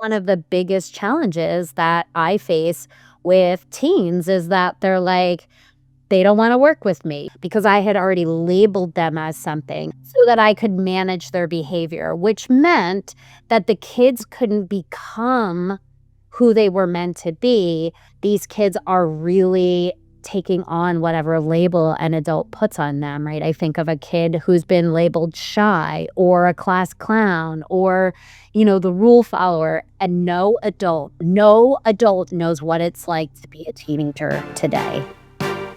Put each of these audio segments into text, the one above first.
one of the biggest challenges that I face with teens is that they're like, they don't want to work with me because I had already labeled them as something so that I could manage their behavior, which meant that the kids couldn't become who they were meant to be. These kids are really taking on whatever label an adult puts on them, right? I think of a kid who's been labeled shy or a class clown or, the rule follower, and no adult knows what it's like to be a teenager today.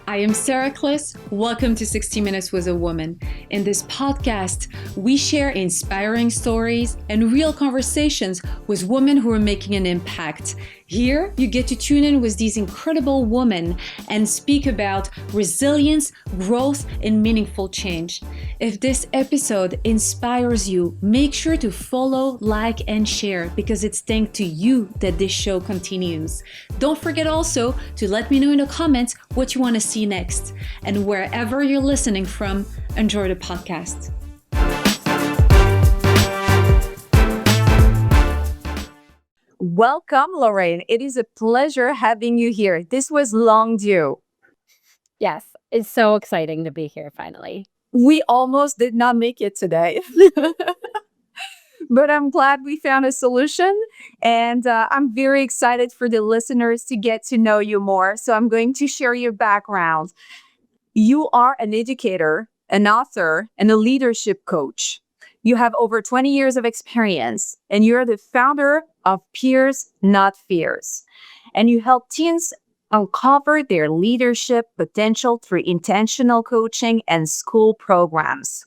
I am Sara Khliss. Welcome to 60 Minutes with a Woman. In this podcast, we share inspiring stories and real conversations with women who are making an impact. Here, you get to tune in with these incredible women and speak about resilience, growth, and meaningful change. If this episode inspires you, make sure to follow, like, and share because it's thanks to you that this show continues. Don't forget also to let me know in the comments what you want to see next. And wherever you're listening from, enjoy the podcast. Welcome, Lorraine. It is a pleasure having you here. This was long due. Yes, it's so exciting to be here finally. We almost did not make it today, but I'm glad we found a solution. And I'm very excited for the listeners to get to know you more. So I'm going to share your background. You are an educator, an author, and a leadership coach. You have over 20 years of experience, and you're the founder of Peers, Not Fears. And you help teens uncover their leadership potential through intentional coaching and school programs.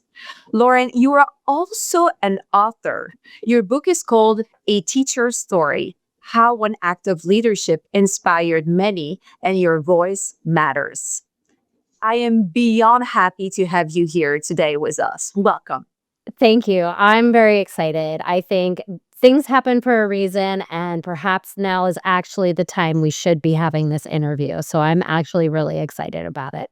Lauren, you are also an author. Your book is called A Teacher's Story: How One Act of Leadership Inspired Many, and Your Voice Matters. I am beyond happy to have you here today with us. Welcome. Thank you. I'm very excited. I think things happen for a reason, and perhaps now is actually the time we should be having this interview. So I'm actually really excited about it.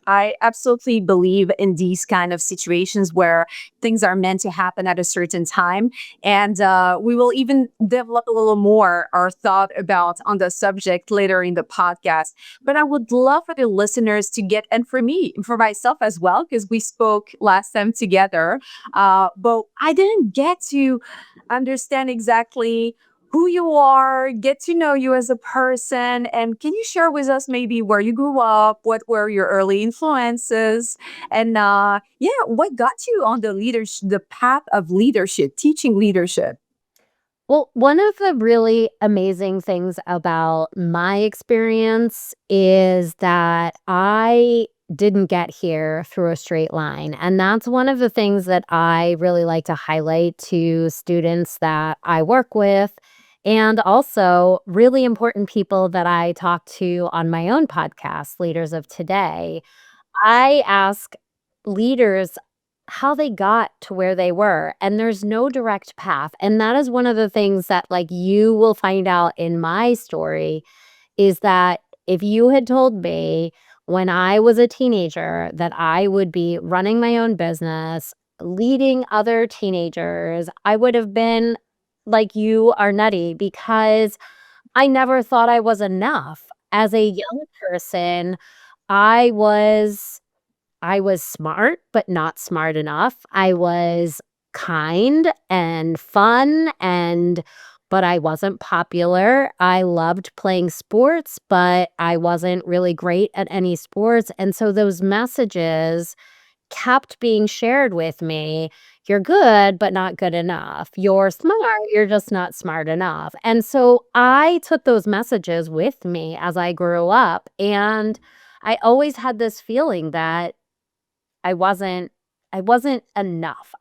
I absolutely believe in these kind of situations where things are meant to happen at a certain time. And we will even develop a little more our thought about on the subject later in the podcast. But I would love for the listeners to get, and for me, for myself as well, because we spoke last time together. But I didn't get to understand exactly who you are, get to know you as a person. And can you share with us maybe where you grew up, what were your early influences, and what got you on the path of leadership, teaching leadership? Well, one of the really amazing things about my experience is that I didn't get here through a straight line. And that's one of the things that I really like to highlight to students that I work with, and also really important people that I talk to on my own podcast, Leaders of Today. I ask leaders how they got to where they were, and there's no direct path. And that is one of the things that like you will find out in my story is that if you had told me when I was a teenager that I would be running my own business, leading other teenagers, I would have been like, you are nutty, because I never thought I was enough. As a young person, I was I was smart, but not smart enough. I was kind and fun, but I wasn't popular. I loved playing sports, but I wasn't really great at any sports. And so those messages kept being shared with me. You're good, but not good enough. You're smart, you're just not smart enough. And so I took those messages with me as I grew up. And I always had this feeling that I wasn't I wasn't enough.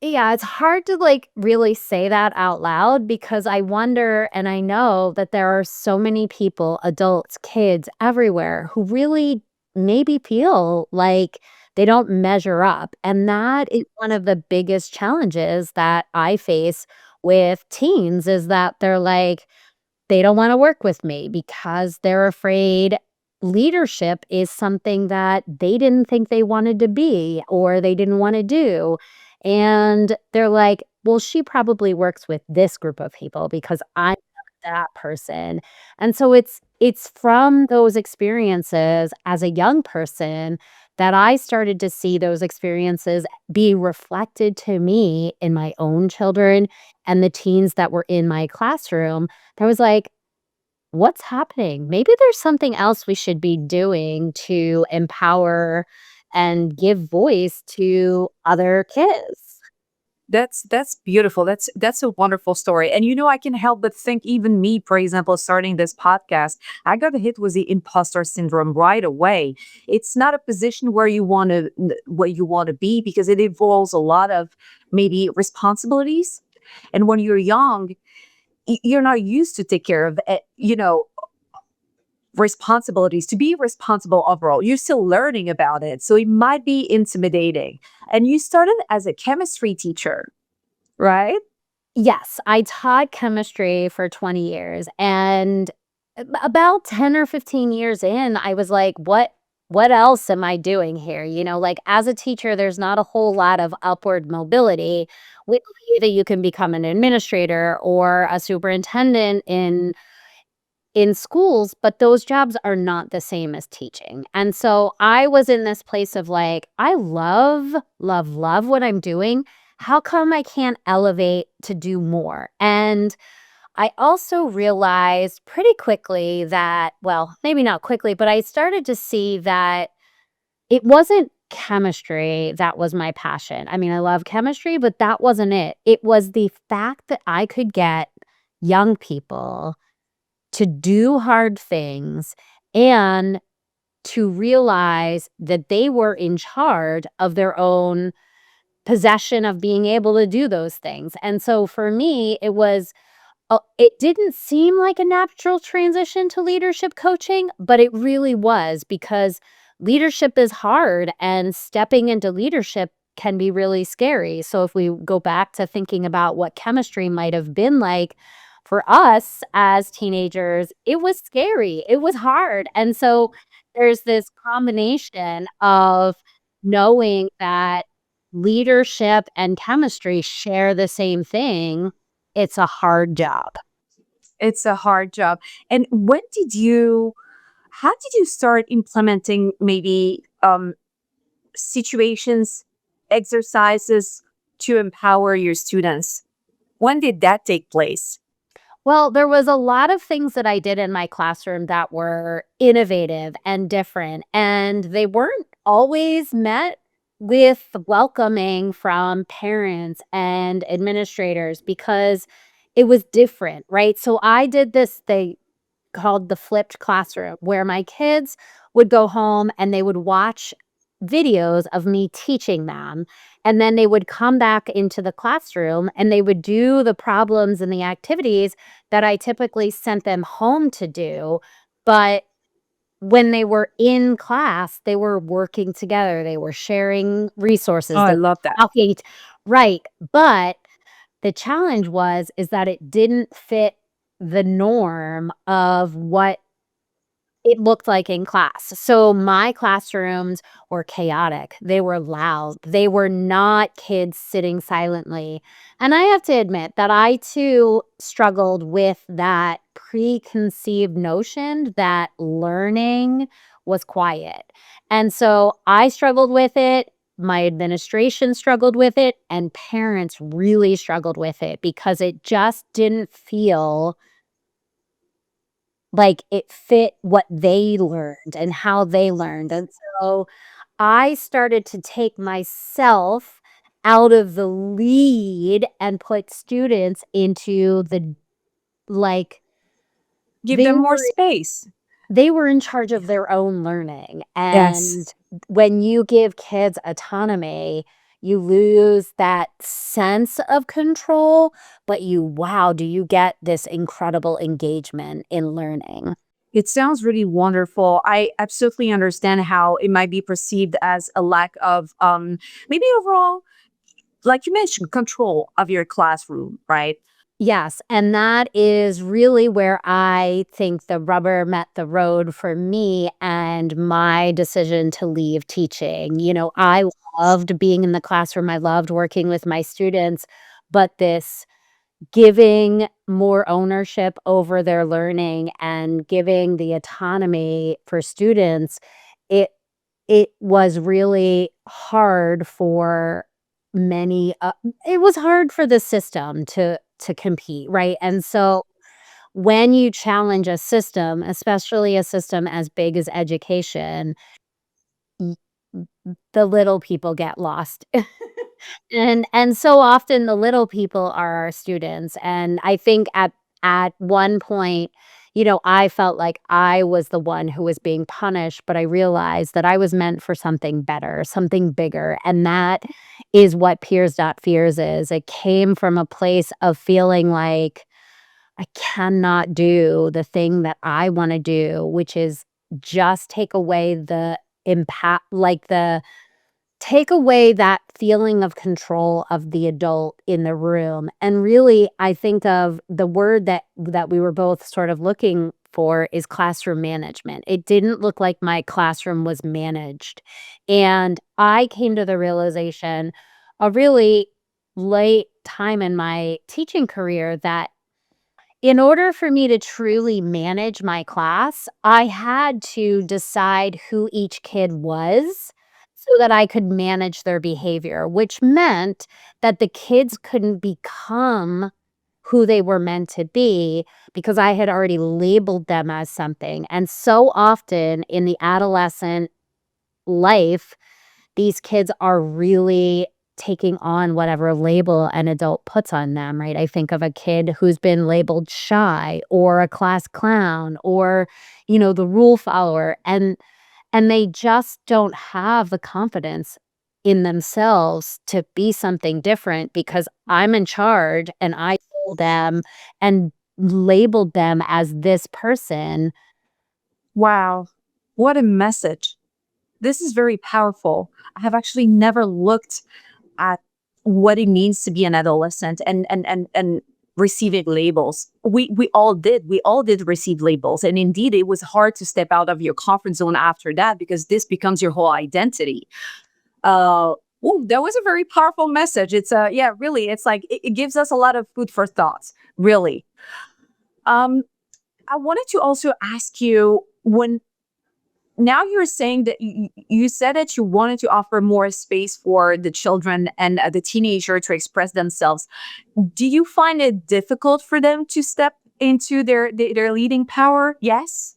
Yeah, it's hard to like really say that out loud because I wonder and I know that there are so many people, adults, kids everywhere who really maybe feel like they don't measure up. And that is one of the biggest challenges that I face with teens is that they're like, they don't wanna work with me because they're afraid leadership is something that they didn't think they wanted to be or they didn't wanna do. And they're like, well, she probably works with this group of people because I'm that person. And so it's from those experiences as a young person that I started to see those experiences be reflected to me in my own children and the teens that were in my classroom. That was like, what's happening? Maybe there's something else we should be doing to empower and give voice to other kids. That's beautiful. That's a wonderful story. And I can help but think, even me, for example, starting this podcast, I got hit with the imposter syndrome right away. It's not a position where you want to be, because it involves a lot of maybe responsibilities. And when you're young, you're not used to take care of responsibilities, to be responsible overall. You're still learning about it. So it might be intimidating. And you started as a chemistry teacher, right? Yes, I taught chemistry for 20 years, and about 10 or 15 years in, I was like, what else am I doing here? Like, as a teacher, there's not a whole lot of upward mobility. We believe that you can become an administrator or a superintendent in schools, but those jobs are not the same as teaching. And so I was in this place of like, I love, love, love what I'm doing. How come I can't elevate to do more? And I also realized pretty quickly that, well, maybe not quickly, but I started to see that it wasn't chemistry that was my passion. I mean, I love chemistry, but that wasn't it. It was the fact that I could get young people to do hard things and to realize that they were in charge of their own possession of being able to do those things. And so for me, it didn't seem like a natural transition to leadership coaching, but it really was, because leadership is hard and stepping into leadership can be really scary. So if we go back to thinking about what chemistry might have been like for us as teenagers, it was scary. It was hard. And so there's this combination of knowing that leadership and chemistry share the same thing. It's a hard job. It's a hard job. And how did you start implementing maybe situations, exercises to empower your students? When did that take place? Well, there was a lot of things that I did in my classroom that were innovative and different, and they weren't always met with welcoming from parents and administrators because it was different, right? So I did this thing called the flipped classroom, where my kids would go home and they would watch videos of me teaching them. And then they would come back into the classroom and they would do the problems and the activities that I typically sent them home to do. But when they were in class, they were working together, they were sharing Oh, resources, I they love that. were talking. Right. But the challenge is that it didn't fit the norm of what it looked like in class. So my classrooms were chaotic. They were loud. They were not kids sitting silently. And I have to admit that I too struggled with that preconceived notion that learning was quiet. And so I struggled with it. My administration struggled with it, and parents really struggled with it because it just didn't feel like it fit what they learned and how they learned. And so I started to take myself out of the lead and put students into like, Give they them more were space. they were in charge of their own learning. Yes. And when you give kids autonomy, you lose that sense of control, but do you get this incredible engagement in learning. It sounds really wonderful. I absolutely understand how it might be perceived as a lack of maybe overall, like you mentioned, control of your classroom, right? Yes, and that is really where I think the rubber met the road for me and my decision to leave teaching. I loved being in the classroom, I loved working with my students, but this giving more ownership over their learning and giving the autonomy for students, it it was really hard for many, it was hard for the system to compete, right? And so when you challenge a system, especially a system as big as education, y the little people get lost. And so often the little people are our students, and I think at one point, I felt like I was the one who was being punished, but I realized that I was meant for something better, something bigger, and that is what Peers.Fears is. It came from a place of feeling like I cannot do the thing that I wanna do, which is just take away the impact, like, the take away that feeling of control of the adult in the room, and really, I think of the word that we were both sort of looking for is classroom management. It didn't look like my classroom was managed, and I came to the realization a really late time in my teaching career that in order for me to truly manage my class, I had to decide who each kid was so that I could manage their behavior, which meant that the kids couldn't become who they were meant to be because I had already labeled them as something. And so often in the adolescent life, these kids are really taking on whatever label an adult puts on them, right? I think of a kid who's been labeled shy or a class clown or, the rule follower, and they just don't have the confidence in themselves to be something different because I'm in charge and I told them and labeled them as this person. Wow. What a message. This is very powerful. I have actually never looked at what it means to be an adolescent and receiving labels. We all did. We all did receive labels. And indeed it was hard to step out of your comfort zone after that because this becomes your whole identity. Uh that was a very powerful message. It's yeah, really, it's like it gives us a lot of food for thoughts, really. Um I wanted to also ask you, when now you're saying that you said that you wanted to offer more space for the children and the teenager to express themselves. Do you find it difficult for them to step into their leading power? Yes.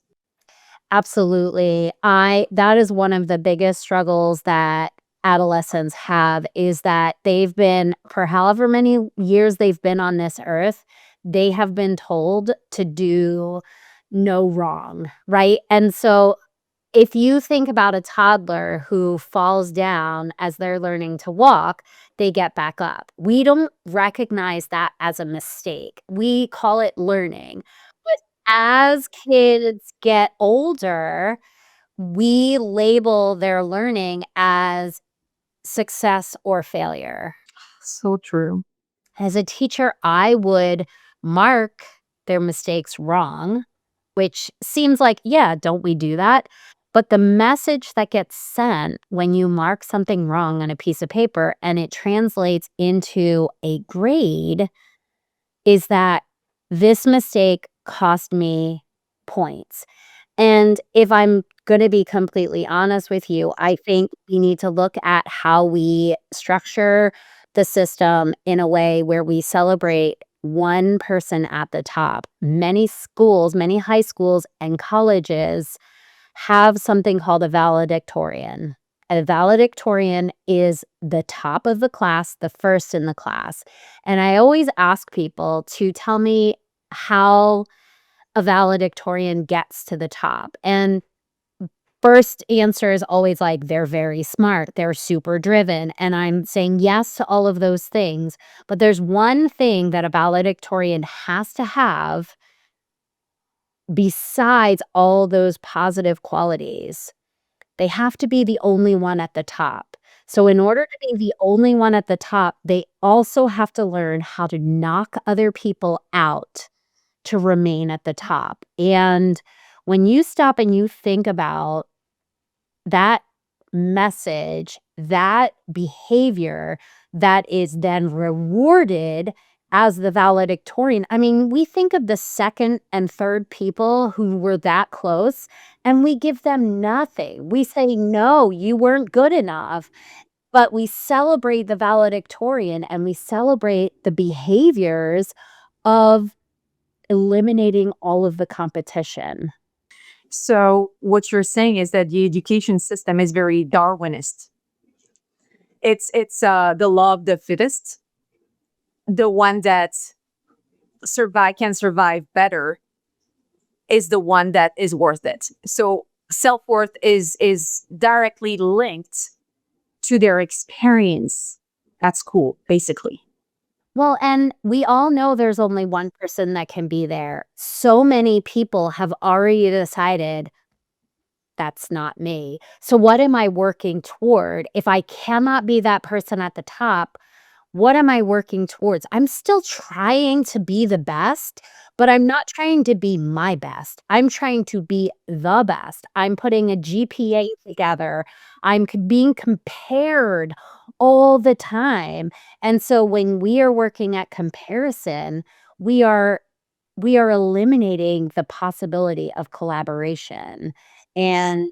Absolutely. I That is one of the biggest struggles that adolescents have is that they've been for however many years they've been on this earth, they have been told to do no wrong, right? And so if you think about a toddler who falls down as they're learning to walk, they get back up. We don't recognize that as a mistake. We call it learning. But as kids get older, we label their learning as success or failure. So true. As a teacher, I would mark their mistakes wrong, which seems like, yeah, don't we do that? But the message that gets sent when you mark something wrong on a piece of paper and it translates into a grade is that this mistake cost me points. And if I'm gonna be completely honest with you, I think we need to look at how we structure the system in a way where we celebrate one person at the top. Many schools, many high schools and colleges have something called a valedictorian. A valedictorian is the top of the class, the first in the class. And I always ask people to tell me how a valedictorian gets to the top. And first answer is always like, they're very smart, they're super driven. And I'm saying yes to all of those things. But there's one thing that a valedictorian has to have besides all those positive qualities. They have to be the only one at the top. So in order to be the only one at the top, they also have to learn how to knock other people out to remain at the top. And when you stop and you think about that message, that behavior, that is then rewarded as the valedictorian. I mean, we think of the second and third people who were that close, and we give them nothing. We say, "No, you weren't good enough." But we celebrate the valedictorian, and we celebrate the behaviors of eliminating all of the competition. So what you're saying is that the education system is very Darwinist. It's the law of the fittest, the one that survive better is the one that is worth it. So self-worth is directly linked to their experience at school, basically. Well, and we all know there's only one person that can be there. So many people have already decided, "That's not me." So what am I working toward? If I cannot be that person at the top, what am I working towards? I'm still trying to be the best, but I'm not trying to be my best. I'm trying to be the best. I'm putting a GPA together. Being compared all the time. And so when we are working at comparison, we are we are eliminating the possibility of collaboration. And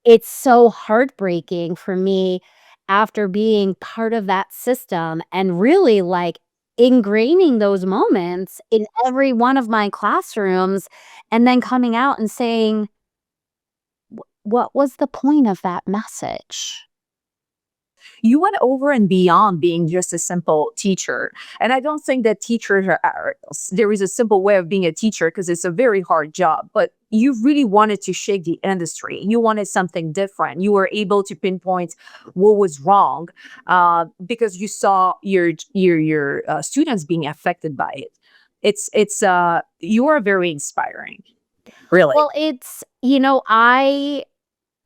it's so heartbreaking for me after being part of that system and really, like, ingraining those moments in every one of my classrooms and then coming out and saying, What was the point of that message?" You went over and beyond being just a simple teacher. And I don't think that teachers there is a simple way of being a teacher because it's a very hard job, but you really wanted to shake the industry. You wanted something different. You were able to pinpoint what was wrong because you saw your students being affected by it. You are very inspiring, really. Well, I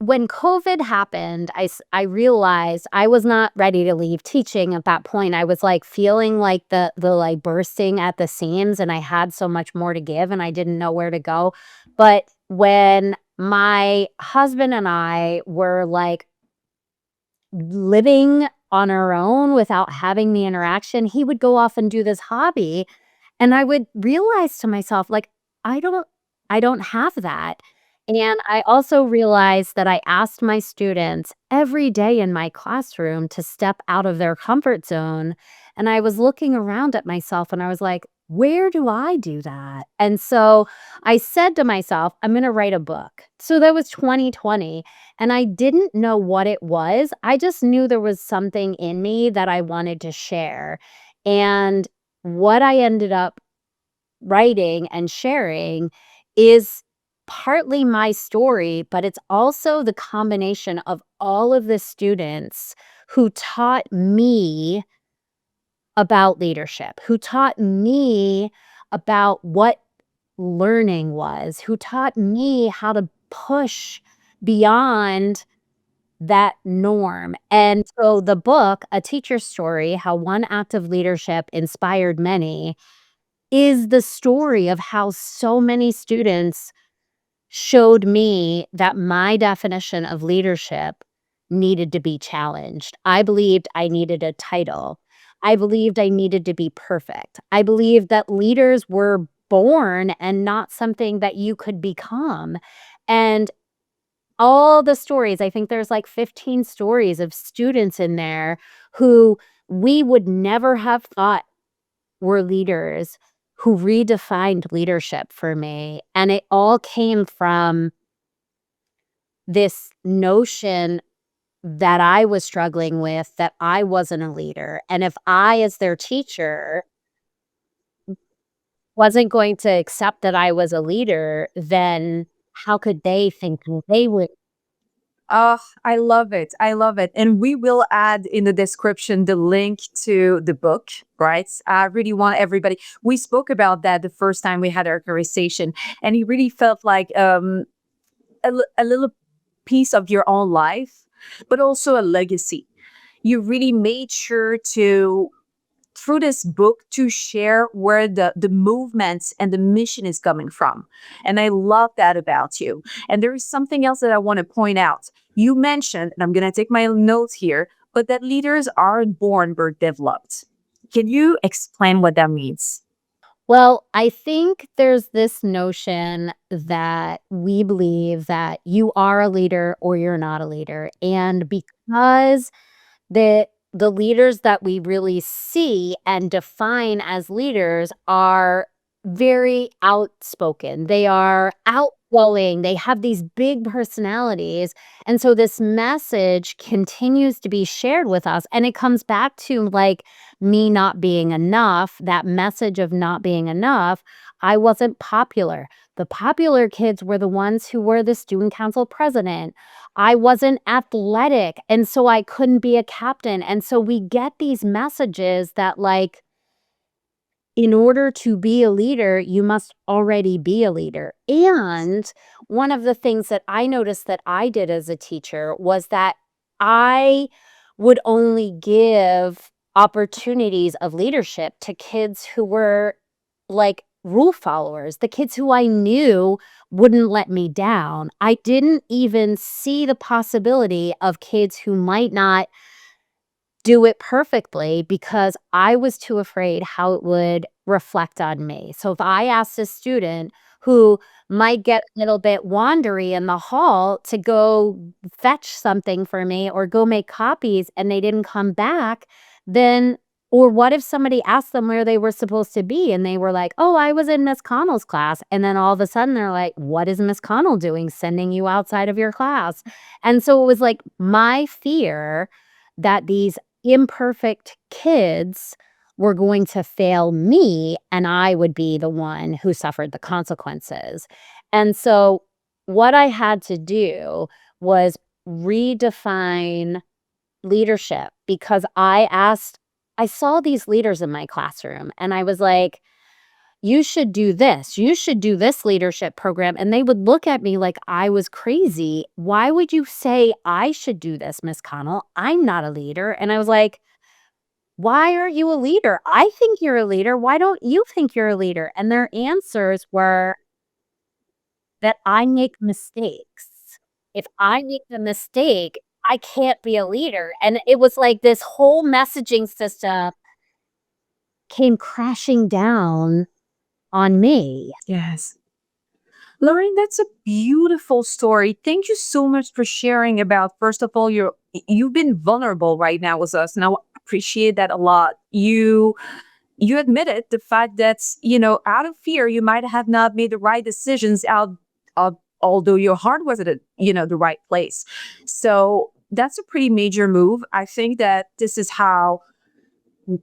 when COVID happened, I realized I was not ready to leave teaching at that point. I was, like, feeling like like, bursting at the seams, and I had so much more to give, and I didn't know where to go. But when my husband and I were, like, living on our own without having the interaction, he would go off and do this hobby, and I would realize to myself, like, I don't I don't have that. And I also realized that I asked my students every day in my classroom to step out of their comfort zone, and I was looking around at myself and I was like, "Where do I do that?" And so I said to myself, "I'm gonna write a book." So that was 2020, and I didn't know what it was. I just knew there was something in me that I wanted to share. And what I ended up writing and sharing is partly my story, but it's also the combination of all of the students who taught me about leadership, who taught me about what learning was, who taught me how to push beyond that norm. And so the book, A Teacher's Story: How One Act of Leadership Inspired Many, is the story of how so many students showed me that my definition of leadership needed to be challenged. I believed I needed a title. I believed I needed to be perfect. I believed that leaders were born and not something that you could become. And all the stories, I think there's like 15 stories of students in there who we would never have thought were leaders, who redefined leadership for me. And it all came from this notion that I was struggling with, that I wasn't a leader. And if I, as their teacher, wasn't going to accept that I was a leader, then how could they think they would? Oh, I love it. I love it. And we will add in the description the link to the book, right? I really want everybody. We spoke about that the first time we had our conversation, and it really felt like a little piece of your own life, but also a legacy. You really made sure to through this book to share where the movements and the mission is coming from. And I love that about you. And there is something else that I want to point out. You mentioned, and I'm going to take my notes here, but that leaders aren't born, but developed. Can you explain what that means? Well, I think there's this notion that we believe that you are a leader or you're not a leader. And because the leaders that we really see and define as leaders are very outspoken. They are outgoing. They have these big personalities. And so this message continues to be shared with us. And it comes back to like me not being enough, that message of not being enough. I wasn't popular. The popular kids were the ones who were the student council president. I wasn't athletic, and so I couldn't be a captain, and so we get these messages that, like, in order to be a leader, you must already be a leader, and one of the things that I noticed that I did as a teacher was that I would only give opportunities of leadership to kids who were, like, rule followers, the kids who I knew wouldn't let me down. I didn't even see the possibility of kids who might not do it perfectly because I was too afraid how it would reflect on me. So if I asked a student who might get a little bit wandery in the hall to go fetch something for me or go make copies and they didn't come back, then or what if somebody asked them where they were supposed to be and they were like, "Oh, I was in Miss Connell's class." And then all of a sudden they're like, "What is Miss Connell doing sending you outside of your class?" And so it was like my fear that these imperfect kids were going to fail me and I would be the one who suffered the consequences. And so what I had to do was redefine leadership because I saw these leaders in my classroom and I was like, you should do this. You should do this leadership program. And they would look at me like I was crazy. Why would you say I should do this, Miss Connell? I'm not a leader. And I was like, why aren't you a leader? I think you're a leader. Why don't you think you're a leader? And their answers were that I make mistakes. If I make the mistake, I can't be a leader. And it was like this whole messaging system came crashing down on me. Yes. Lorraine, that's a beautiful story. Thank you so much for sharing about, first of all, you've been vulnerable right now with us, and I appreciate that a lot. You admitted the fact that, out of fear, you might have not made the right decisions out of although your heart was at the right place. So that's a pretty major move. I think that this is how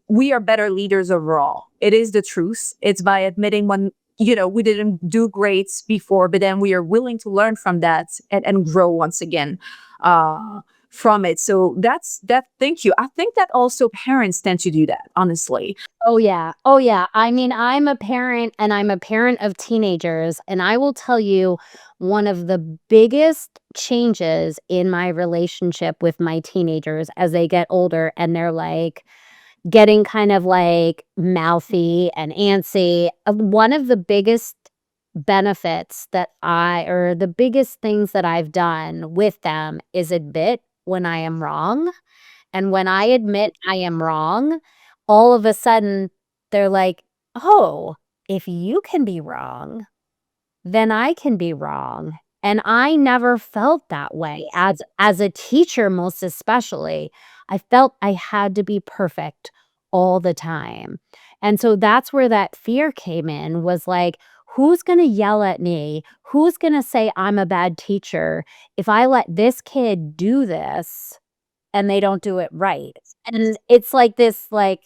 we are better leaders overall. It is the truth. It's by admitting when, we didn't do great before, but then we are willing to learn from that and grow once again from it. So that's that. Thank you. I think that also parents tend to do that, honestly. Oh, yeah. Oh, yeah. I mean, I'm a parent and I'm a parent of teenagers, and I will tell you one of the biggest changes in my relationship with my teenagers as they get older and they're like getting kind of like mouthy and antsy. One of the biggest benefits that or the biggest things that I've done with them is admit when I am wrong. And when I admit I am wrong, all of a sudden they're like, "Oh, if you can be wrong, then I can be wrong." And I never felt that way as a teacher, most especially. I felt I had to be perfect all the time. And so that's where that fear came in was like, who's going to yell at me? Who's going to say I'm a bad teacher if I let this kid do this and they don't do it right? And it's like this like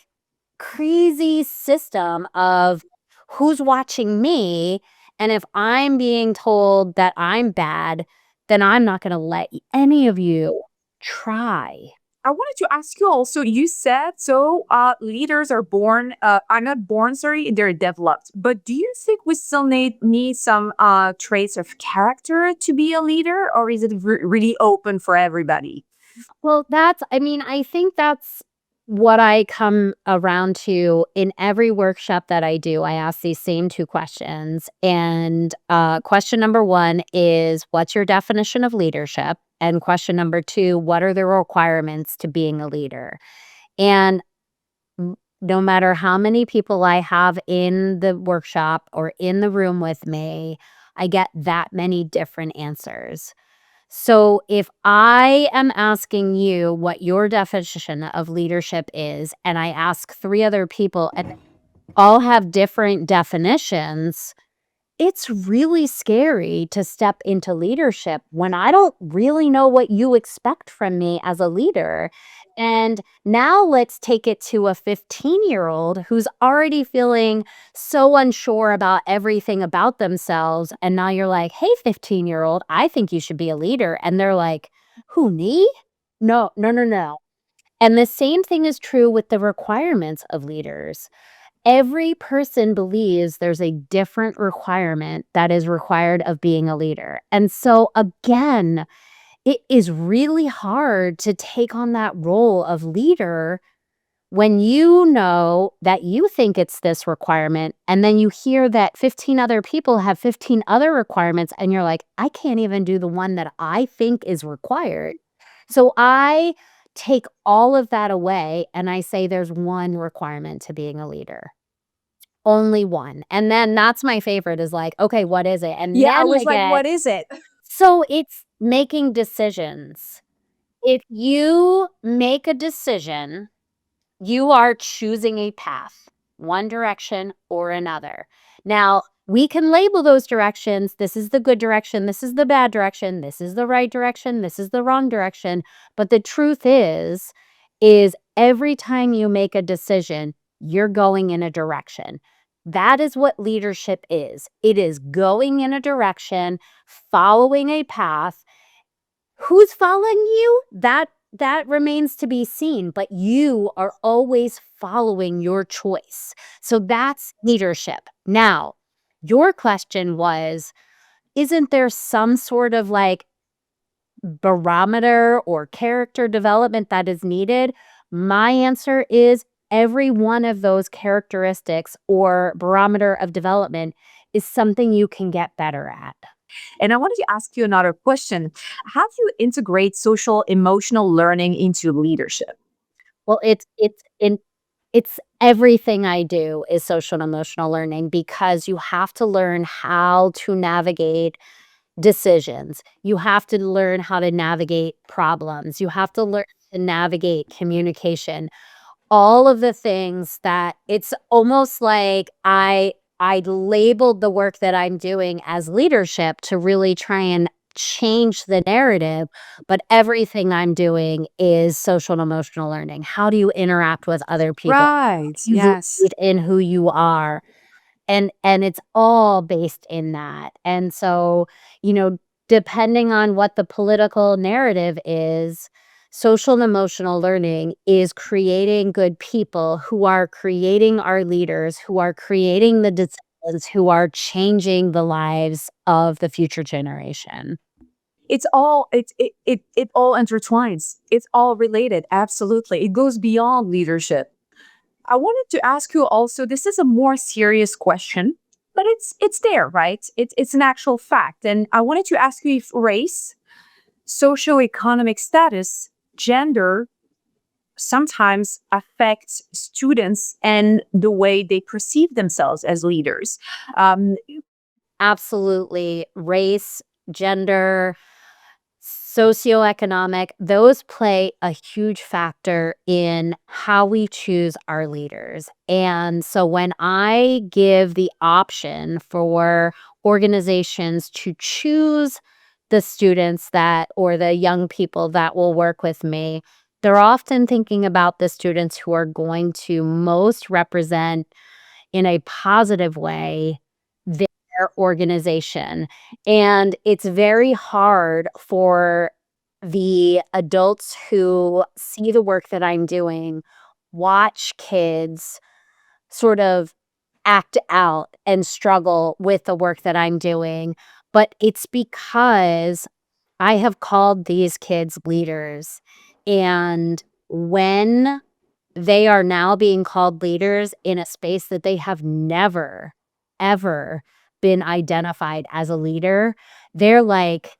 crazy system of who's watching me, and if I'm being told that I'm bad, then I'm not gonna let any of you try. I wanted to ask you also, you said so leaders are born, I'm not born, sorry, they're developed. But do you think we still need some traits of character to be a leader, or is it really open for everybody? Well, I think that's what I come around to in every workshop that I do. I ask these same 2 questions, and, question number 1 is, "What's your definition of leadership?" And question number 2, what are the requirements to being a leader? And no matter how many people I have in the workshop or in the room with me, I get that many different answers. So if I am asking you what your definition of leadership is, and I ask 3 other people and all have different definitions, it's really scary to step into leadership when I don't really know what you expect from me as a leader. And now let's take it to a 15-year-old who's already feeling so unsure about everything about themselves. And now you're like, hey, 15-year-old, I think you should be a leader. And they're like, who, me? No, no, no, no. And the same thing is true with the requirements of leaders. Every person believes there's a different requirement that is required of being a leader. And so, again, it is really hard to take on that role of leader when you know that you think it's this requirement, and then you hear that 15 other people have 15 other requirements, and you're like, I can't even do the one that I think is required. So I take all of that away and I say there's one requirement to being a leader. Only one. And then that's my favorite is like, okay, what is it? And Yeah, I then I was like, get what is it? so it's making decisions. If you make a decision, you are choosing a path, one direction or another. Now, we can label those directions. This is the good direction. This is the bad direction. This is the right direction. This is the wrong direction. But the truth is every time you make a decision, you're going in a direction. That is what leadership is. It is going in a direction, following a path. Who's following you? That remains to be seen, but you are always following your choice. So that's leadership. Now, your question was, isn't there some sort of like barometer or character development that is needed? My answer is every one of those characteristics or barometer of development is something you can get better at. And I wanted to ask you another question. How do you integrate social emotional learning into leadership? Well, it's everything I do is social and emotional learning because you have to learn how to navigate decisions. You have to learn how to navigate problems. You have to learn to navigate communication. All of the things that it's almost like I labeled the work that I'm doing as leadership to really try and change the narrative, but everything I'm doing is social and emotional learning. How do you interact with other people? Right. You Yes. lead in who you are. And it's all based in that. And so, depending on what the political narrative is, social and emotional learning is creating good people who are creating our leaders, who are creating the decisions, who are changing the lives of the future generation. It all intertwines. It's all related. Absolutely. It goes beyond leadership. I wanted to ask you also, this is a more serious question, but it's there, right? It's an actual fact. And I wanted to ask you if race, socioeconomic status, gender sometimes affects students and the way they perceive themselves as leaders. Um, Absolutely. Race, gender, socioeconomic, those play a huge factor in how we choose our leaders. And so when I give the option for organizations to choose the students that or the young people that will work with me, they're often thinking about the students who are going to most represent in a positive way their organization. And it's very hard for the adults who see the work that I'm doing, watch kids sort of act out and struggle with the work that I'm doing. But it's because I have called these kids leaders. And when they are now being called leaders in a space that they have never, ever been identified as a leader. They're like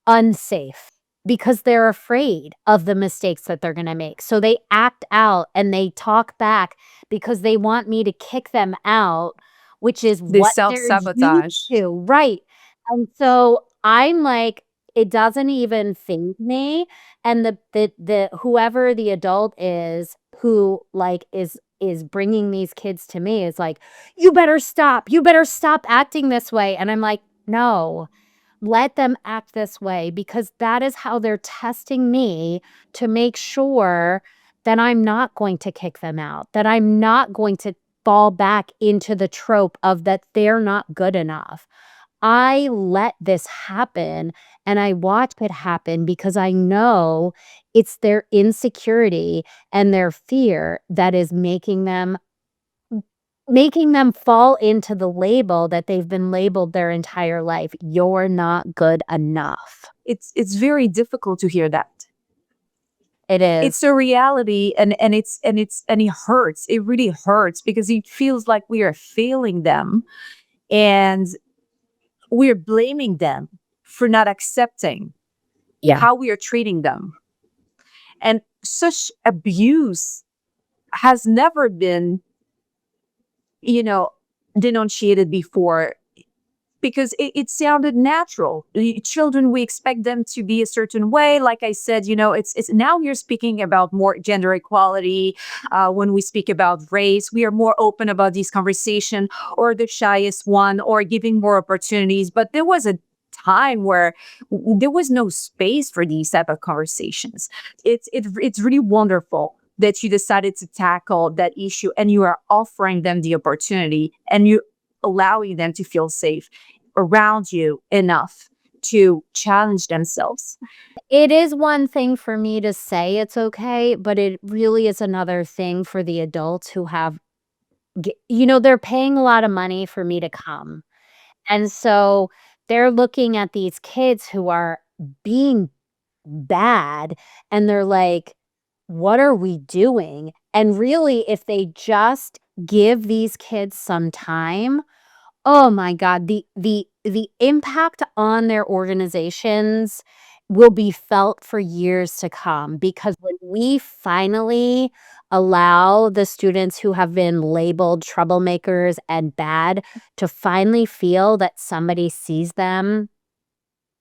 unsafe. because they're afraid of the mistakes that they're gonna make. So they act out and they talk back because they want me to kick them out, which is The what they're used self-sabotage. to, right. And so I'm like, it doesn't even faze me, and the whoever the adult is who, like, is bringing these kids to me is like, you better stop acting this way," and I'm like, "No. Let them act this way because that is how they're testing me to make sure that I'm not going to kick them out, that I'm not going to fall back into the trope of that they're not good enough. I let this happen and I watch it happen because I know it's their insecurity and their fear that is making them fall into the label that they've been labeled their entire life. "You're not good enough." It's very difficult to hear that. It is. It's a reality, and it hurts. It really hurts because it feels like we are failing them, and we're blaming them for not accepting Yeah. how we are treating them. And such abuse has never been, you know, denunciated before because it sounded natural. Children, we expect them to be a certain way. Like I said, it's now you're speaking about more gender equality. When we speak about race, we are more open about these conversation, or the shyest one, or giving more opportunities. But there was a time where there was no space for these type of conversations. It's really wonderful that you decided to tackle that issue, and you are offering them the opportunity, and you allowing them to feel safe around you enough to challenge themselves. It is one thing for me to say it's okay, but it really is another thing for the adults who have they're paying a lot of money for me to come. And so they're looking at these kids who are being bad, and they're like, "What are we doing?" And really, if they just give these kids some time, oh my god, the impact on their organizations will be felt for years to come, because when we finally allow the students who have been labeled troublemakers and bad to finally feel that somebody sees them,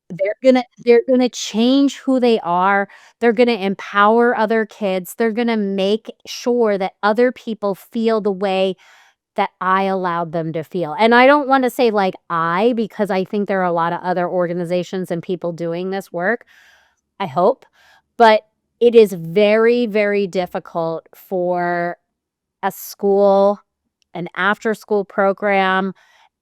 they're gonna change who they are, they're gonna empower other kids, they're gonna make sure that other people feel the way that I allowed them to feel. And I don't wanna say, like, I, because I think there are a lot of other organizations and people doing this work, I hope, but it is very, very difficult for a school, an after-school program,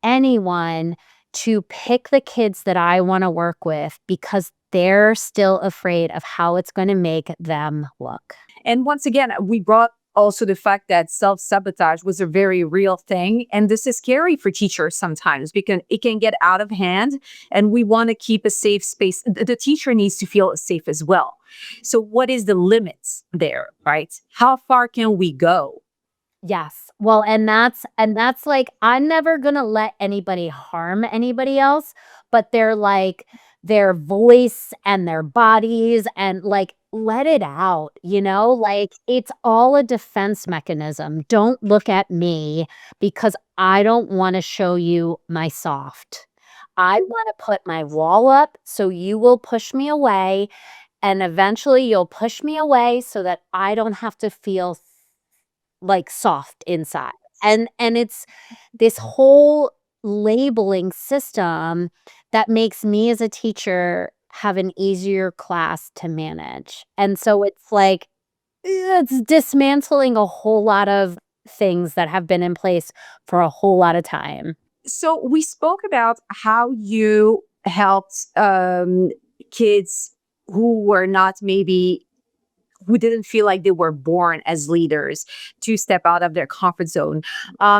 anyone to pick the kids that I wanna work with because they're still afraid of how it's gonna make them look. And once again, we brought also the fact that self-sabotage was a very real thing. And this is scary for teachers sometimes because it can get out of hand. And we want to keep a safe space. The teacher needs to feel safe as well. So what is the limits there, right? How far can we go? Yes. Well, and that's like, I'm never gonna let anybody harm anybody else, but they're like, their voice and their bodies and, like, let it out, like, it's all a defense mechanism. Don't look at me because I don't wanna show you my soft. I wanna put my wall up so you will push me away, and eventually you'll push me away so that I don't have to feel like, soft inside. And it's this whole labeling system that makes me as a teacher have an easier class to manage. And so it's like, it's dismantling a whole lot of things that have been in place for a whole lot of time. So we spoke about how you helped kids who were not maybe who didn't feel like they were born as leaders to step out of their comfort zone. How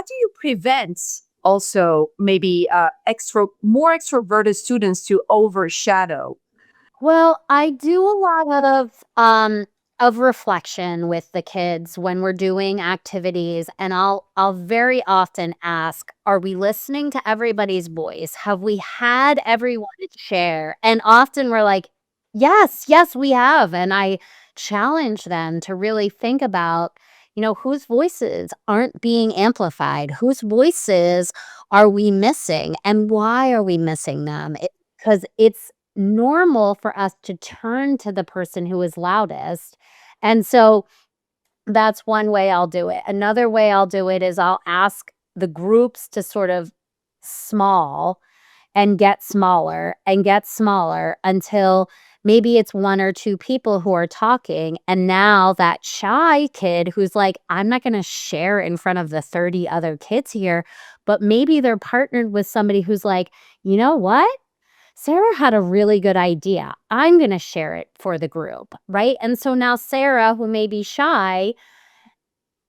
do you prevent also maybe more extroverted students to overshadow? Well, I do a lot of reflection with the kids when we're doing activities, and I'll very often ask, "Are we listening to everybody's voice? Have we had everyone share?" And often we're like, Yes, yes, we have, and I challenge them to really think about, whose voices aren't being amplified? Whose voices are we missing, and why are we missing them? Because it's normal for us to turn to the person who is loudest, and so that's one way I'll do it. Another way I'll do it is I'll ask the groups to sort of small and get smaller until maybe it's 1 or 2 people who are talking, and now that shy kid who's like, "I'm not gonna share in front of the 30 other kids here," but maybe they're partnered with somebody who's like, "You know what? Sarah had a really good idea. I'm gonna share it for the group," right? And so now Sarah, who may be shy,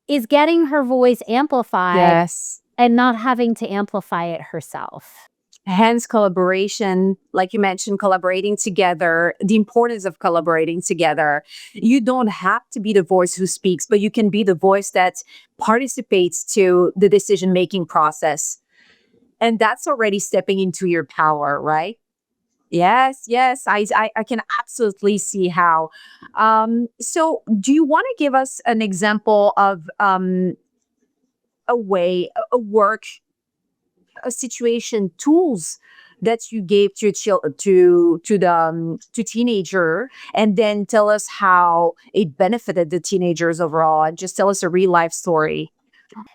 is getting her voice amplified Yes. and not having to amplify it herself. Hence collaboration, like you mentioned, collaborating together, the importance of collaborating together. You don't have to be the voice who speaks, but you can be the voice that participates to the decision making process. And that's already stepping into your power, right? Yes, yes, I can absolutely see how. So, do you want to give us an example of a way, a work, a situation, tools that you gave to your to teenager, and then tell us how it benefited the teenagers overall, and just tell us a real life story.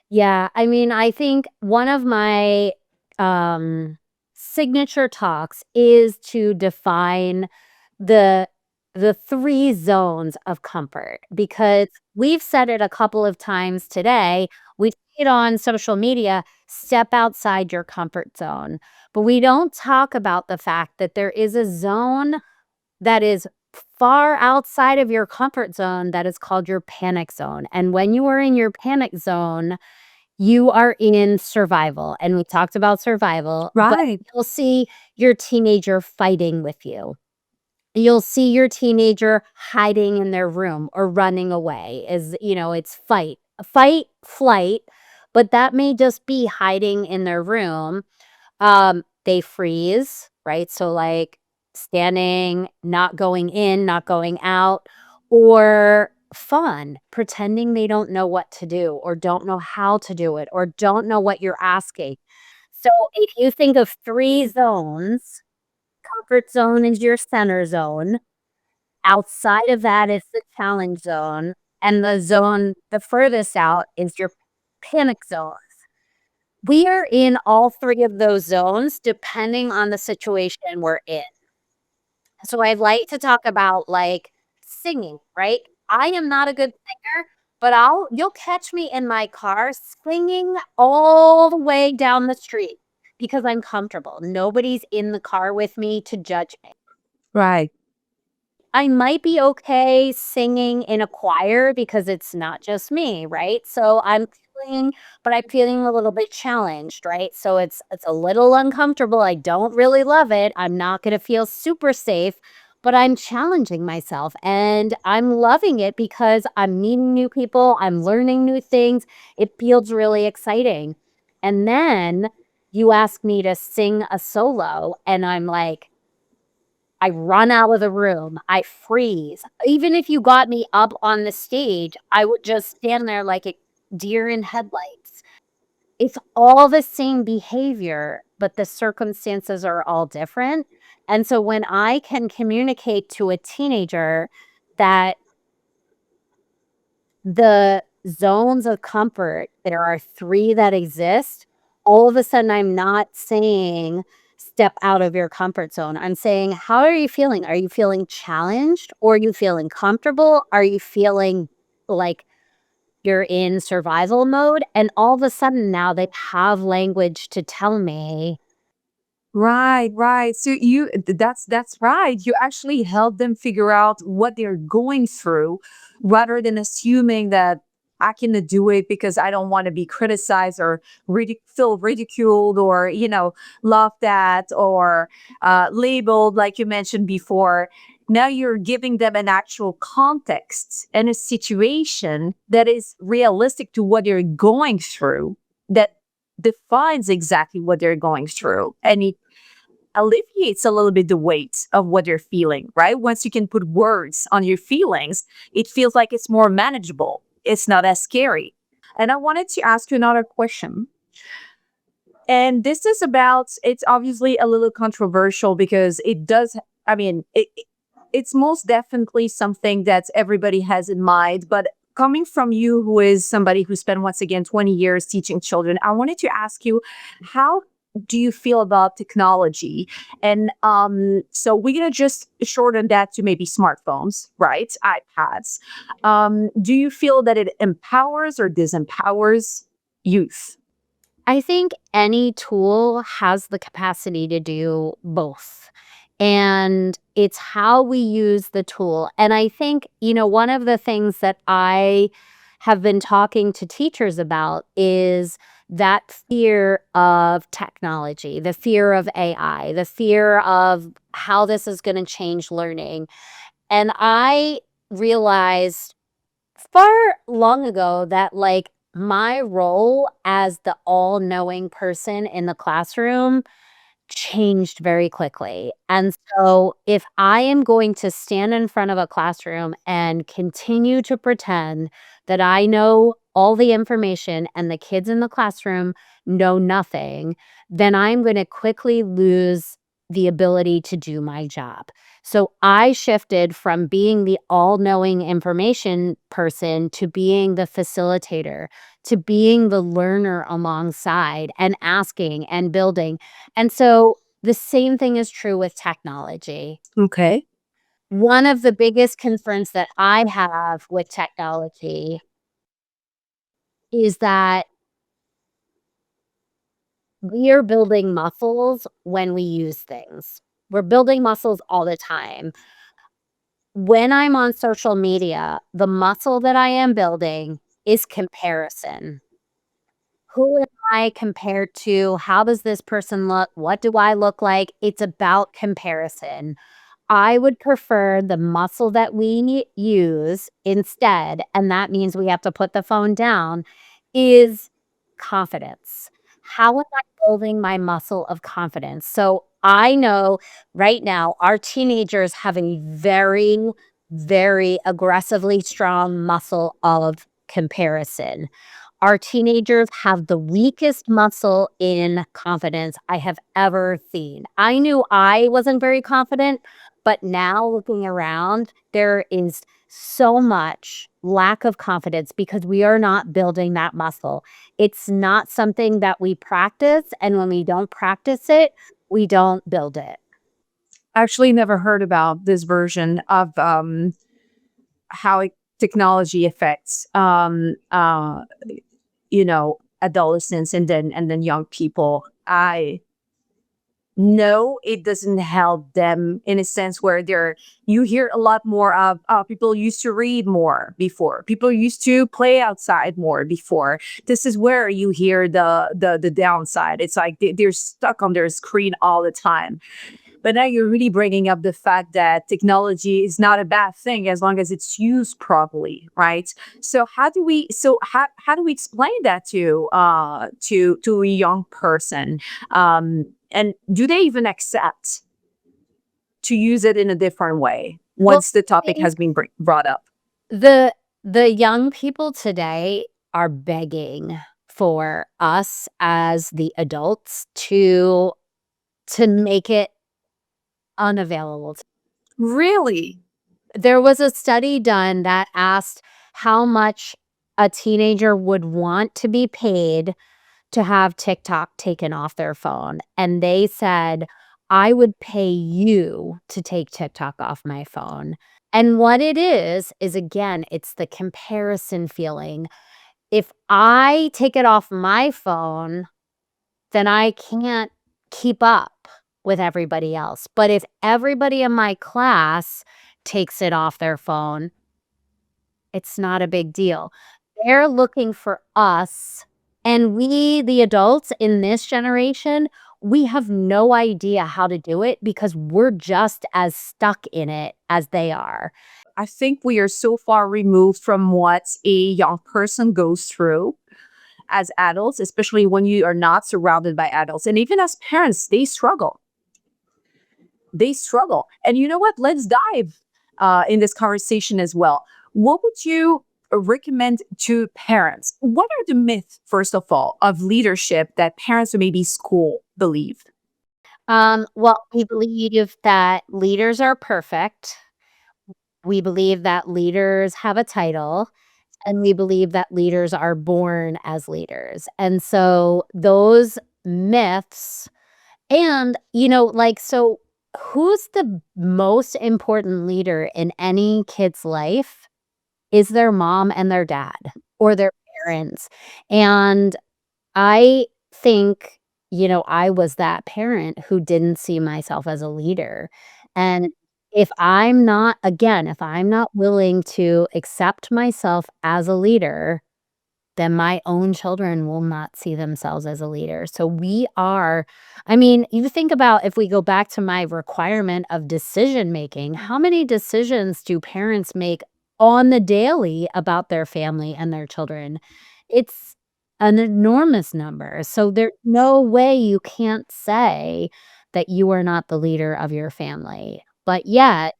Yeah, I mean, I think one of my, signature talks is to define the the 3 zones of comfort, because we've said it a couple of times today. We see it on social media, "Step outside your comfort zone," but we don't talk about the fact that there is a zone that is far outside of your comfort zone that is called your panic zone, and when you are in your panic zone, you are in survival, and we talked about survival, but Right. you'll see your teenager fighting with you. You'll see your teenager hiding in their room or running away. It's fight, flight, but that may just be hiding in their room. They freeze, right? So, like, standing, not going in, not going out, or fun, pretending they don't know what to do or don't know how to do it or don't know what you're asking. So, if you think of 3 zones, comfort zone is your center zone, outside of that is the challenge zone, and the furthest out is your panic zone. We are in all 3 of those zones depending on the situation we're in. So I'd like to talk about, like, singing, right? I am not a good singer, but you'll catch me in my car singing all the way down the street because I'm comfortable. Nobody's in the car with me to judge me. Right. I might be okay singing in a choir because it's not just me, right? So I'm feeling a little bit challenged, right? So it's a little uncomfortable. I don't really love it. I'm not going to feel super safe, but I'm challenging myself and I'm loving it because I'm meeting new people, I'm learning new things. It feels really exciting. And then you ask me to sing a solo and I'm like, I run out of the room, I freeze. Even if you got me up on the stage, I would just stand there like a deer in headlights. It's all the same behavior, but the circumstances are all different. And so when I can communicate to a teenager that the zones of comfort, there are 3 that exist. All of a sudden, I'm not saying, "Step out of your comfort zone." I'm saying, "How are you feeling? Are you feeling challenged, or are you feeling comfortable? Are you feeling like you're in survival mode?" And all of a sudden now they have language to tell me. Right, right. So that's right. You actually help them figure out what they're going through rather than assuming that I can do it because I don't want to be criticized or feel ridiculed or, laughed at or labeled, like you mentioned before. Now you're giving them an actual context and a situation that is realistic to what they're going through, that defines exactly what they're going through. And alleviates a little bit the weight of what you're feeling, right? Once you can put words on your feelings, it feels like it's more manageable. It's not as scary. And I wanted to ask you another question. And this is about, it's obviously a little controversial because it does, I mean, it's most definitely something that everybody has in mind. But coming from you, who is somebody who spent, once again, 20 years teaching children, I wanted to ask you, how do you feel about technology? And so we're going to just shorten that to maybe smartphones, right? iPads. Do you feel that it empowers or disempowers youth? I think any tool has the capacity to do both. And it's how we use the tool. And I think, one of the things that I have been talking to teachers about is that fear of technology, the fear of AI, the fear of how this is going to change learning. And I realized far long ago that, like, my role as the all-knowing person in the classroom changed very quickly. And so if I am going to stand in front of a classroom and continue to pretend that I know all the information and the kids in the classroom know nothing, then I'm going to quickly lose the ability to do my job. So I shifted from being the all-knowing information person to being the facilitator, to being the learner alongside and asking and building. And so the same thing is true with technology. Okay. One of the biggest concerns that I have with technology is that we are building muscles when we use things. We're building muscles all the time. When I'm on social media, the muscle that I am building is comparison. Who am I compared to? How does this person look? What do I look like? It's about comparison. I would prefer the muscle that we use instead, and that means we have to put the phone down, is confidence. How am I building my muscle of confidence? So I know right now our teenagers have a very, very aggressively strong muscle of comparison. Our teenagers have the weakest muscle in confidence I have ever seen. I knew I wasn't very confident, but now looking around, there is so much lack of confidence because we are not building that muscle. It's not something that we practice, and when we don't practice it, we don't build it. Actually never heard about this version of how technology affects adolescents and then young people. I know it doesn't help them in a sense where you hear a lot more of, people used to read more before, people used to play outside more before. This is where you hear the downside. It's like they're stuck on their screen all the time. But now you're really bringing up the fact that technology is not a bad thing as long as it's used properly, right? So how do we explain that to a young person? And do they even accept to use it in a different way Well, once the I topic think has been brought up? the young people today are begging for us as the adults to make it unavailable. Really? There was a study done that asked how much a teenager would want to be paid to have TikTok taken off their phone, and they said, "I would pay you to take TikTok off my phone." And what it is again, it's the comparison feeling. If I take it off my phone, then I can't keep up with everybody else. But if everybody in my class takes it off their phone, it's not a big deal. They're looking for us, and we, the adults in this generation, we have no idea how to do it because we're just as stuck in it as they are. I think we are so far removed from what a young person goes through as adults, especially when you are not surrounded by adults. And even as parents, they struggle. they struggle. And you know what? Let's dive in this conversation as well. What would you recommend to parents? What are the myths, first of all, of leadership that parents or maybe school believe? Well, we believe that leaders are perfect. We believe that leaders have a title, and we believe that leaders are born as leaders. And so those myths and, so who's the most important leader in any kid's life is their mom and their dad or their parents. And I think, I was that parent who didn't see myself as a leader. And if I'm not willing to accept myself as a leader, then my own children will not see themselves as a leader. So you think about if we go back to my requirement of decision making, how many decisions do parents make on the daily about their family and their children? It's an enormous number. So there's no way you can't say that you are not the leader of your family. But yet,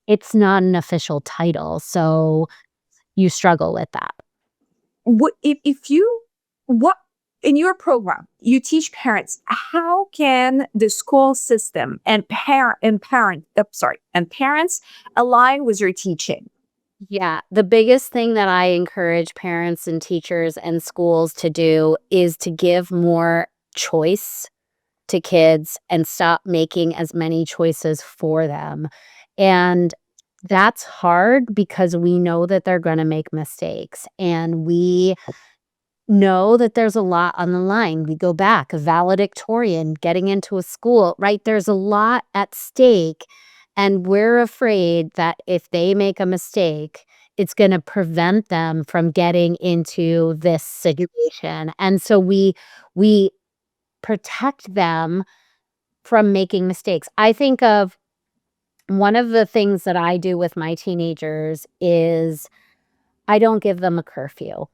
it's not an official title. So you struggle with that. What if you what in your program you teach parents how can the school system and parents align with your teaching? Yeah, the biggest thing that I encourage parents and teachers and schools to do is to give more choice to kids and stop making as many choices for them. And that's hard because we know that they're going to make mistakes and we know that there's a lot on the line. We go back, a valedictorian, getting into a school, right? There's a lot at stake. And we're afraid that if they make a mistake, it's going to prevent them from getting into this situation. And so we protect them from making mistakes. I think of one of the things that I do with my teenagers is I don't give them a curfew.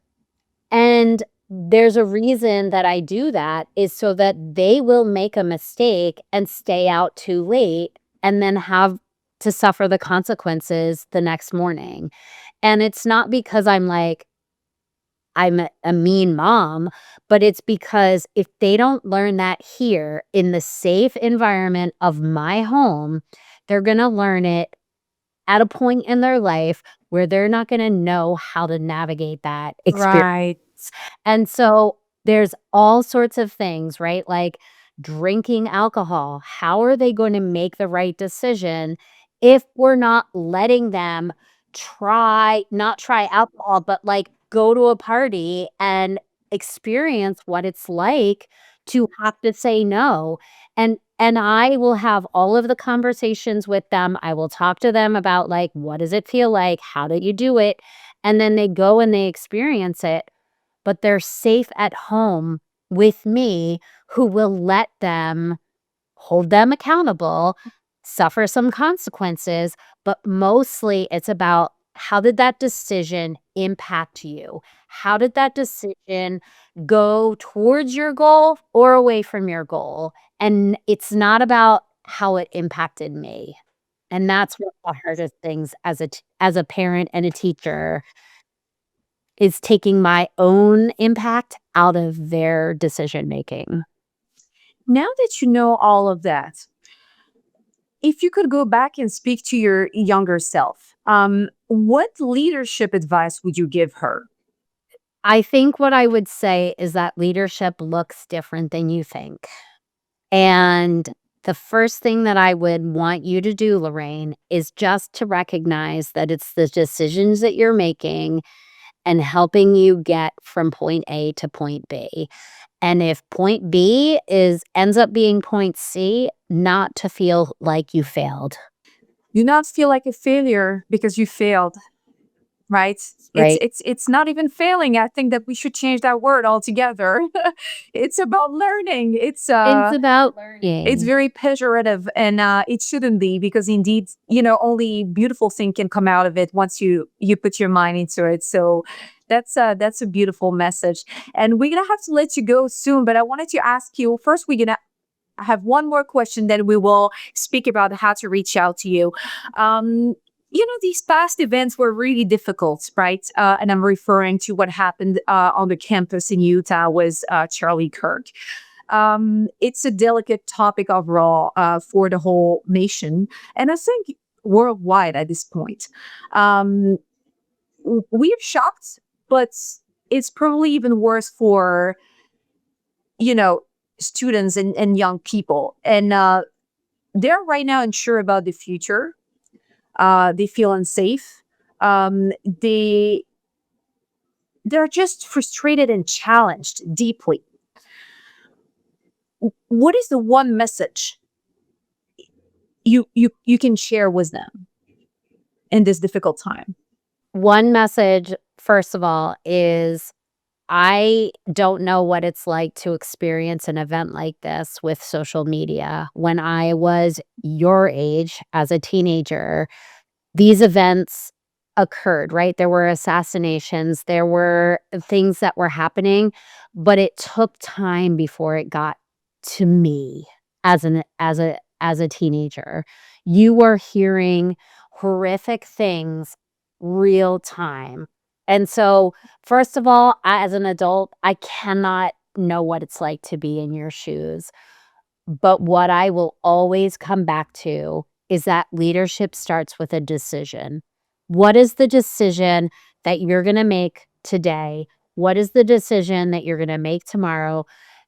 And there's a reason that I do that is so that they will make a mistake and stay out too late and then have to suffer the consequences the next morning. And it's not because I'm a mean mom, but it's because if they don't learn that here in the safe environment of my home, they're going to learn it at a point in their life where they're not gonna know how to navigate that experience. Right. And so there's all sorts of things, right? Like drinking alcohol. How are they going to make the right decision if we're not letting them not try alcohol, but like go to a party and experience what it's like to have to say no? And I will have all of the conversations with them. I will talk to them about like, what does it feel like? How do you do it? And then they go and they experience it, but they're safe at home with me who will let them hold them accountable, suffer some consequences, but mostly it's about how did that decision impact you? How did that decision go towards your goal or away from your goal? And it's not about how it impacted me. And that's one of the hardest things as a parent and a teacher is taking my own impact out of their decision making. Now that you know all of that, if you could go back and speak to your younger self, what leadership advice would you give her? I think what I would say is that leadership looks different than you think. And the first thing that I would want you to do, Lorraine, is just to recognize that it's the decisions that you're making and helping you get from point A to point B. And if point B ends up being point C, not to feel like you failed, Do not feel like a failure because you failed. Right? It's right? it's it's not even failing. I think that we should change that word altogether. It's about learning. It's about It's learning. very pejorative and it shouldn't be because indeed, only beautiful thing can come out of it once you put your mind into it. So that's a beautiful message. And we're gonna have to let you go soon, but I wanted to ask you first, we're gonna I have one more question, then we will speak about how to reach out to you. Um, these past events were really difficult, right? And I'm referring to what happened on the campus in Utah with Charlie Kirk. It's a delicate topic overall for the whole nation, and I think worldwide at this point. Um, we're shocked, but it's probably even worse for you know students and young people, and they're right now unsure about the future. They feel unsafe. They they're just frustrated and challenged deeply. What is the one message you can share with them in this difficult time? One message, first of all, is I don't know what it's like to experience an event like this with social media. When I was your age as a teenager, these events occurred, right? There were assassinations, there were things that were happening, but it took time before it got to me as a teenager. You were hearing horrific things real time. And so, first of all, as an adult, I cannot know what it's like to be in your shoes. But what I will always come back to is that leadership starts with a decision. What is the decision that you're going to make today? What is the decision that you're going to make tomorrow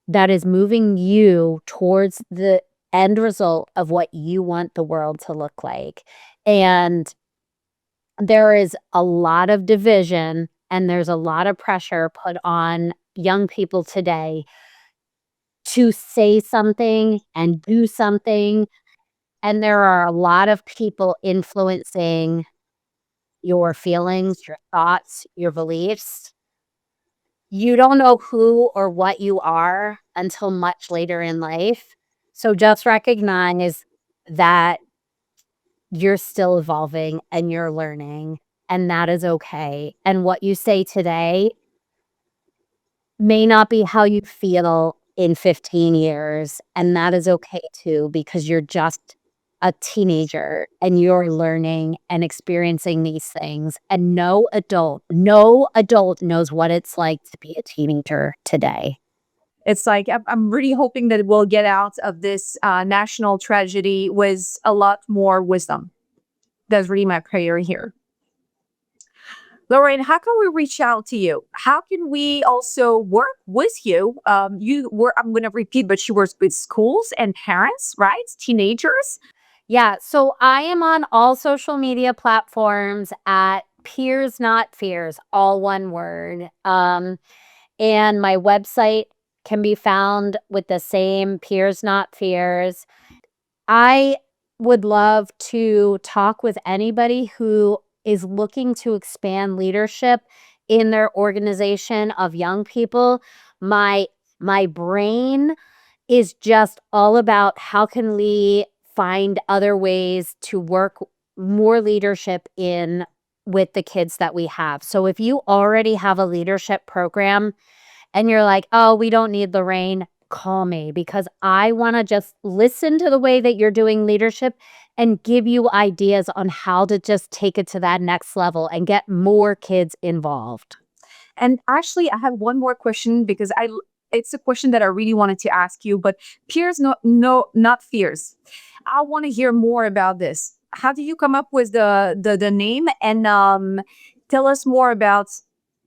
that is moving you towards the end result of what you want the world to look like? And there is a lot of division and there's a lot of pressure put on young people today to say something and do something, and there are a lot of people influencing your feelings, your thoughts, your beliefs. You don't know who or what you are until much later in life. So just recognize that you're still evolving and you're learning, and that is okay. And what you say today may not be how you feel in 15 years, and that is okay too, because you're just a teenager and you're learning and experiencing these things, and no adult knows what it's like to be a teenager today. It's like I'm really hoping that we'll get out of this national tragedy with a lot more wisdom. That's really my prayer here. Lorraine, how can we reach out to you? How can we also work with you? I'm going to repeat, but she works with schools and parents, right? Teenagers. Yeah, so I am on all social media platforms at Peers Not Fears, all one word. And my website can be found with the same Peers Not Fears. I would love to talk with anybody who is looking to expand leadership in their organization of young people. My my brain is just all about how can we find other ways to work more leadership in with the kids that we have. So if you already have a leadership program and you're like, "Oh, we don't need Lorraine," call me because I wanna just listen to the way that you're doing leadership and give you ideas on how to just take it to that next level and get more kids involved. And actually, I have one more question because it's a question that I really wanted to ask you, but peers, no, not fears. I want to hear more about this. How do you come up with the name, and tell us more about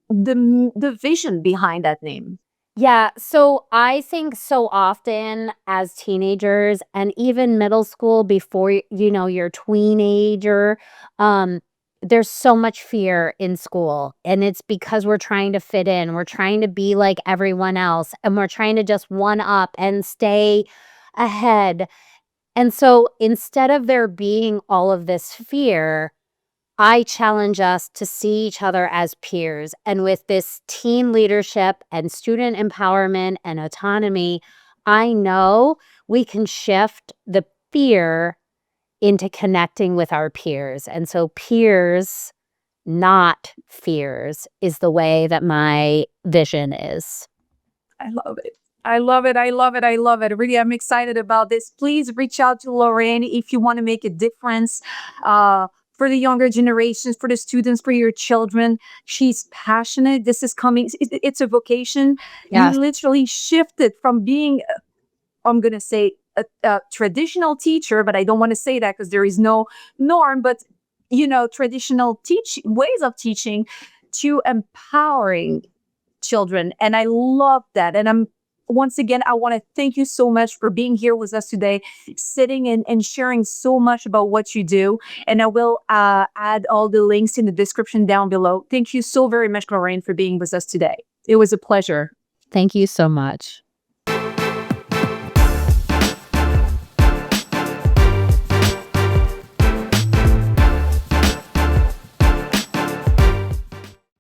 the vision behind that name? Yeah, so I think so often as teenagers and even middle school before your tweenager, um, there's so much fear in school, and it's because we're trying to fit in, we're trying to be like everyone else, and we're trying to just one up and stay ahead. And so instead of there being all of this fear, I challenge us to see each other as peers. And with this teen leadership and student empowerment and autonomy, I know we can shift the fear into connecting with our peers. And so, peers, not fears, is the way that my vision is. I love it. I love it. I love it. I love it. Really, I'm excited about this. Please reach out to Lorraine if you want to make a difference for the younger generations, for the students, for your children. She's passionate. This is coming. It's a vocation. You Yes. literally shifted from being, I'm going to say, a traditional teacher, but I don't want to say that because there is no norm, but, traditional ways of teaching to empowering children. And I love that. And once again, I want to thank you so much for being here with us today, sitting and sharing so much about what you do. And I will add all the links in the description down below. Thank you so very much, Lorraine, for being with us today. It was a pleasure. Thank you so much.